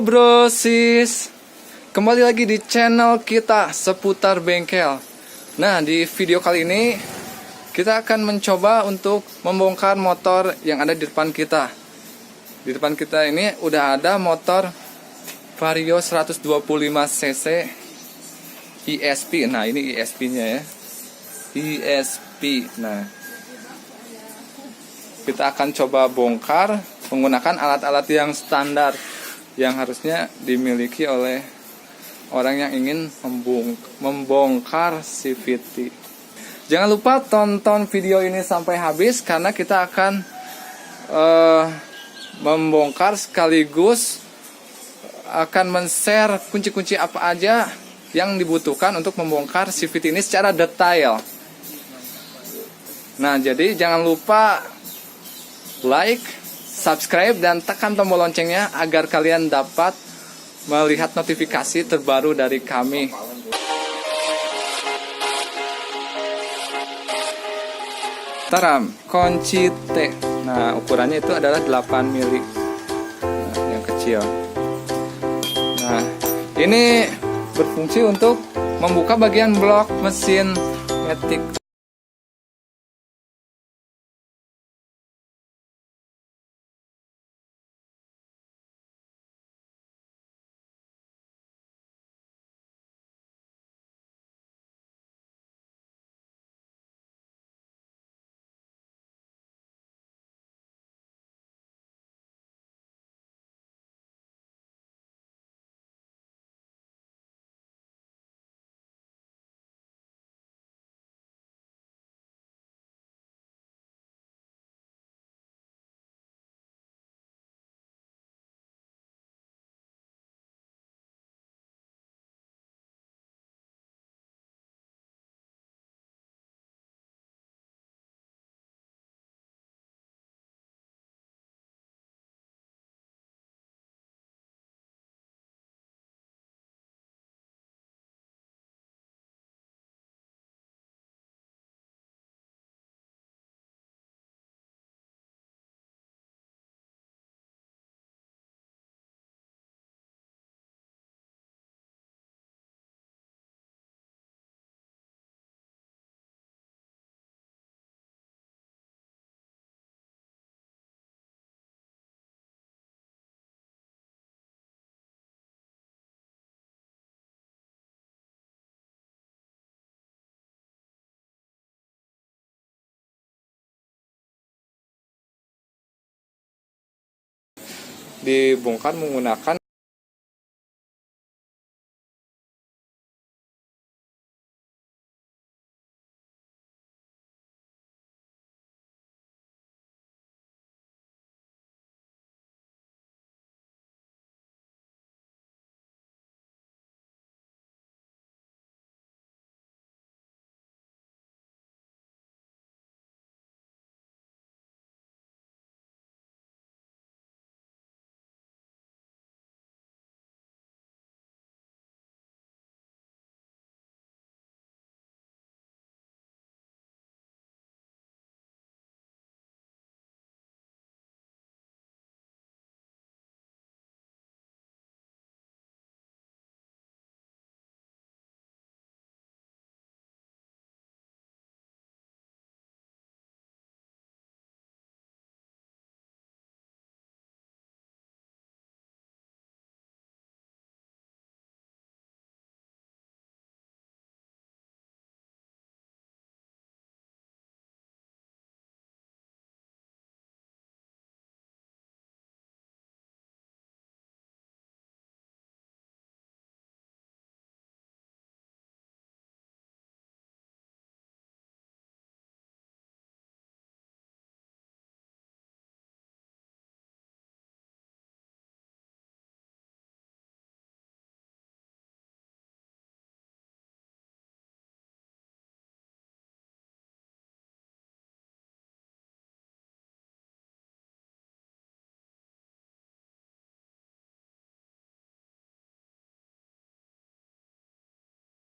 brosist, kembali lagi di channel kita seputar bengkel. Nah, di video kali ini kita akan mencoba untuk membongkar motor yang ada di depan kita. Di depan kita ini udah ada motor VARIO 125 cc ESP. Nah, ini ESP-nya ya. ESP. Nah, kita akan coba bongkar menggunakan alat-alat yang standar yang harusnya dimiliki oleh orang yang ingin membongkar CVT. Jangan lupa tonton video ini sampai habis karena kita akan membongkar sekaligus akan men-share kunci-kunci apa aja yang dibutuhkan untuk membongkar CVT ini secara detail. Nah, jadi jangan lupa like, subscribe, dan tekan tombol loncengnya agar kalian dapat melihat notifikasi terbaru dari kami. Taram, kunci T. Nah, ukurannya itu adalah 8 mili. Nah, yang kecil. Nah, ini berfungsi untuk membuka bagian blok mesin matic. Dibongkar menggunakan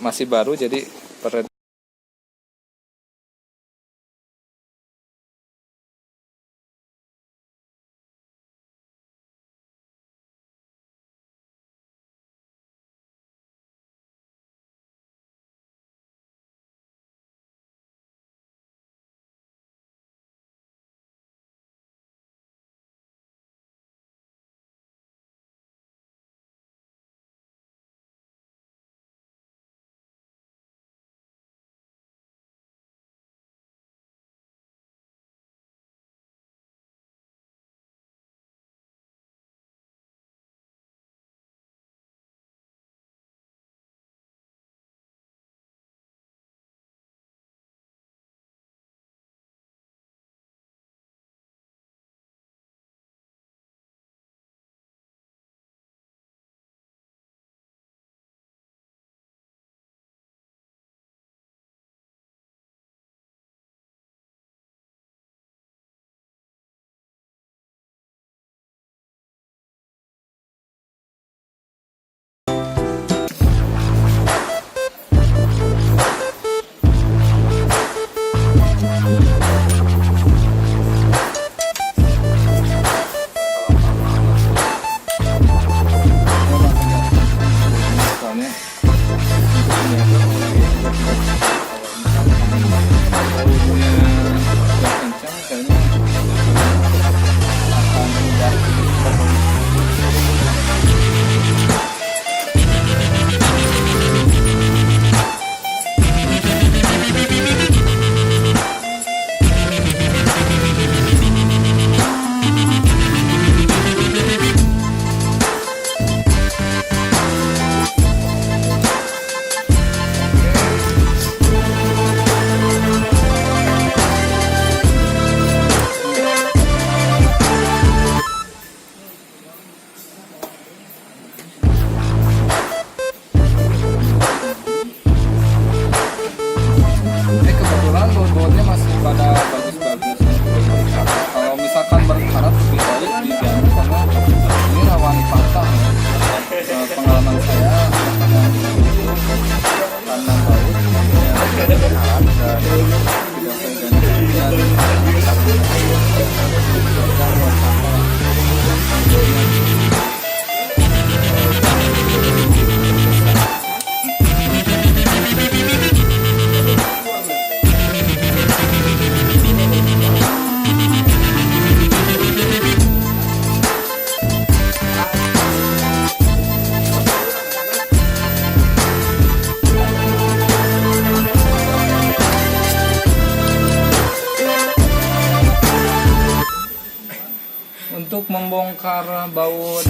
masih baru, jadi Untuk membongkar baut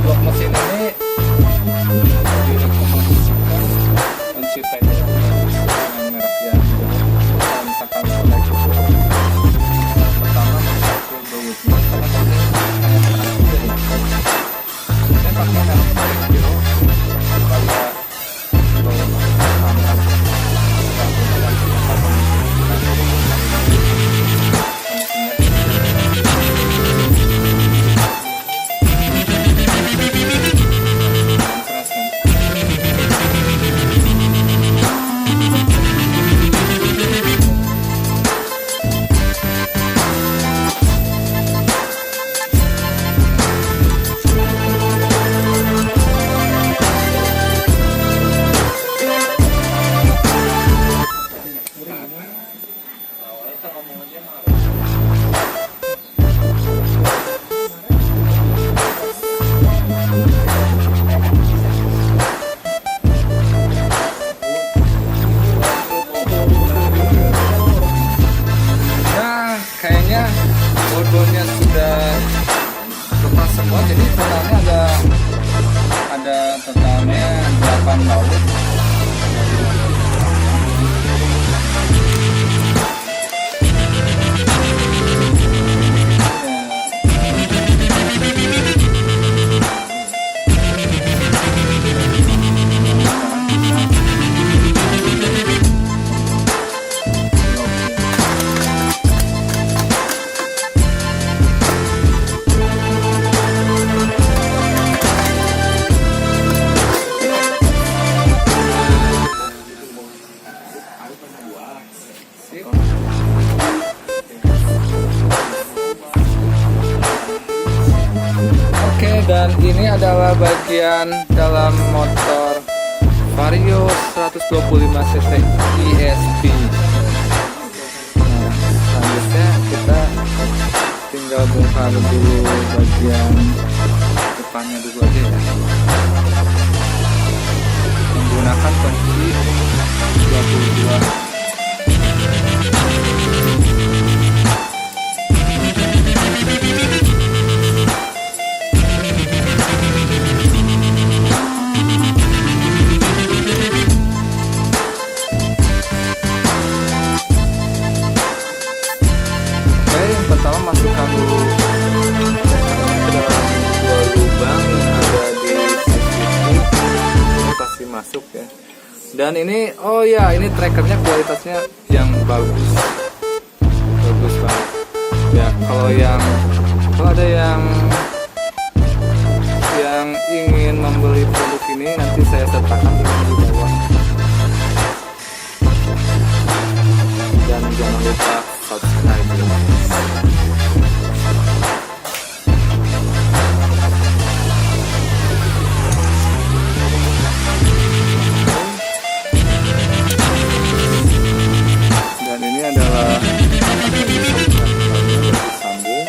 blok mesin ini direkomendasikan kunci teknik dengan merek yang kalau misalkan sudah cukup pertama pakai bautnya karena bautnya kayak keras juga ya. Saya pakai merek VARIO supaya baut aman. Kayaknya bordonya sudah lepas semua, jadi totalnya ada totalnya 8 baut. Dan ini adalah bagian dalam motor VARIO 125cc ESP. Nah, selanjutnya kita tinggal bongkar dulu bagian depannya dulu aja ya, menggunakan kunci 22. Pertama masukkan dulu ke dalam 2 lubang yang ada di sisi ini, pasti masuk ya. Dan ini, oh ya, ini trackernya kualitasnya yang bagus banget ya. Kalau ada yang ingin membeli produk ini, nanti saya sertakan di bawah. lupa subscribe. Dan ini adalah sambung.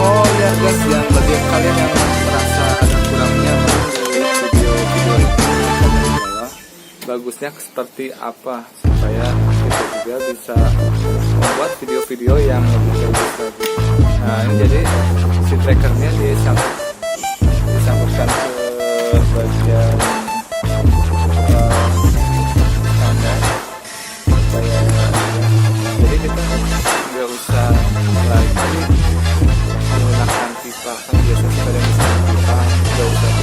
Oh ya guys, yang bagi kalian yang merasa ada kurangnya di video-video ini, komen di bawah bagusnya seperti apa, supaya kita juga bisa membuat video-video yang lebih bagus lagi. Nah ini jadi si trackernya disambungkan ke bagian standar, supaya jadi kita nggak usah lagi menggunakan pipa. Kan biasanya kita yang bisa pipa,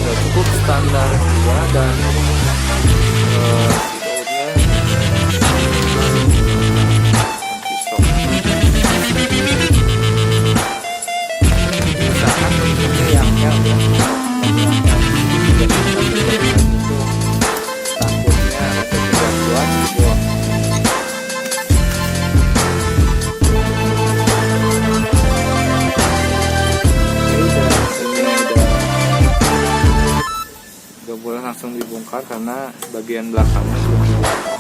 nggak cukup standar juga, dan boleh langsung dibongkar karena bagian belakangnya belum dibongkar.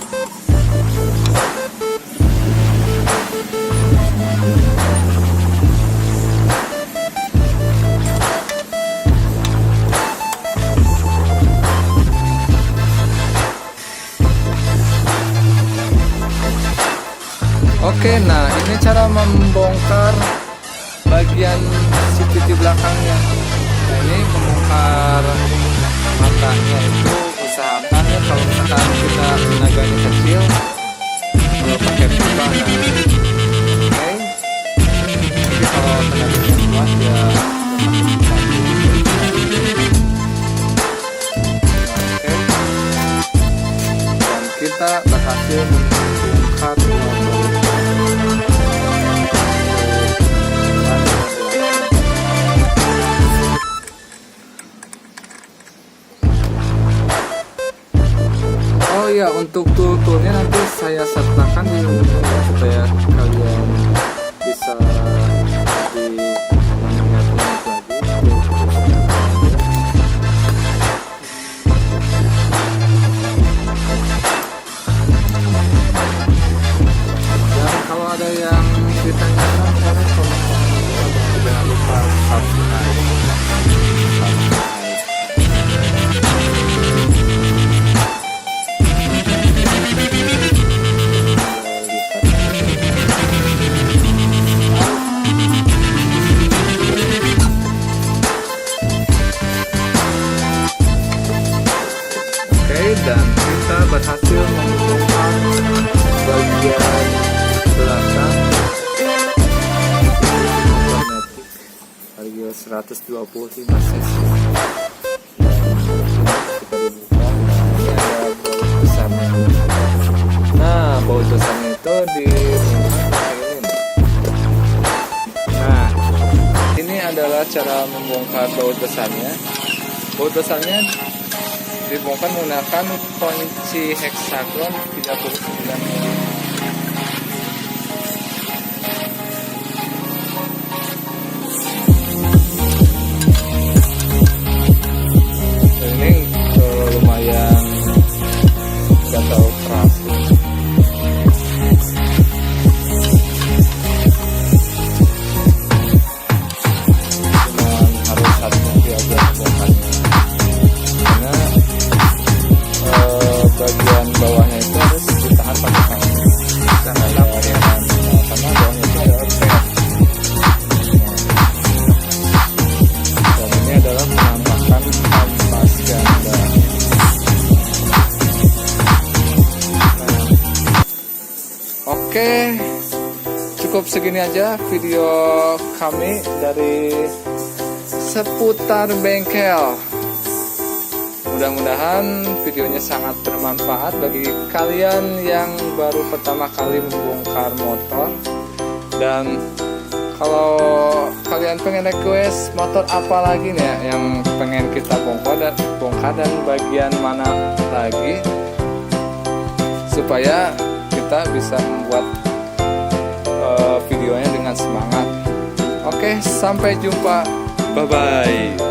Oke, nah ini cara membongkar bagian CCTV belakangnya. Nah ini membongkar matanya itu usahakan ya, kalau misalkan kita tenaganya kecil, kalau pakai pipa, nah oke. Tapi kalau tenaganya kuat ya pakai pipa. Oke. Dan kita berhasil membongkar ya, untuk tool-toolnya nanti saya sertakan di video ya, supaya kalian bisa lebih mengingat-ingat lagi. Dan kalau ada yang ditanyakan, boleh komen-komen. Jangan lupa subscribe. Dan kita berhasil membongkar bagian belakang motor matic VARIO 125 cc. Kita dibuka. Nah ini ada baut besarnya. Nah baut besarnya itu dibuka pakai ini. Nah ini adalah cara membongkar baut besarnya. Baut besarnya dibongkar menggunakan kunci heksagon 39 mm. Ini lumayan gatal keras. Cuman harus hati-hati aja membongkarnya. Bagian bawahnya itu harus ditahan pakai tangan karena bawahnya itu ada pet. Dan ini adalah penampakan kampas ganda. Oke, cukup segini aja video kami dari seputar bengkel. Mudah-mudahan videonya sangat bermanfaat bagi kalian yang baru pertama kali membongkar motor. Dan Kalau kalian pengen request motor apa lagi nih ya yang pengen kita bongkar dan bagian mana lagi, supaya kita bisa membuat videonya dengan semangat. Oke, sampai jumpa. Bye bye.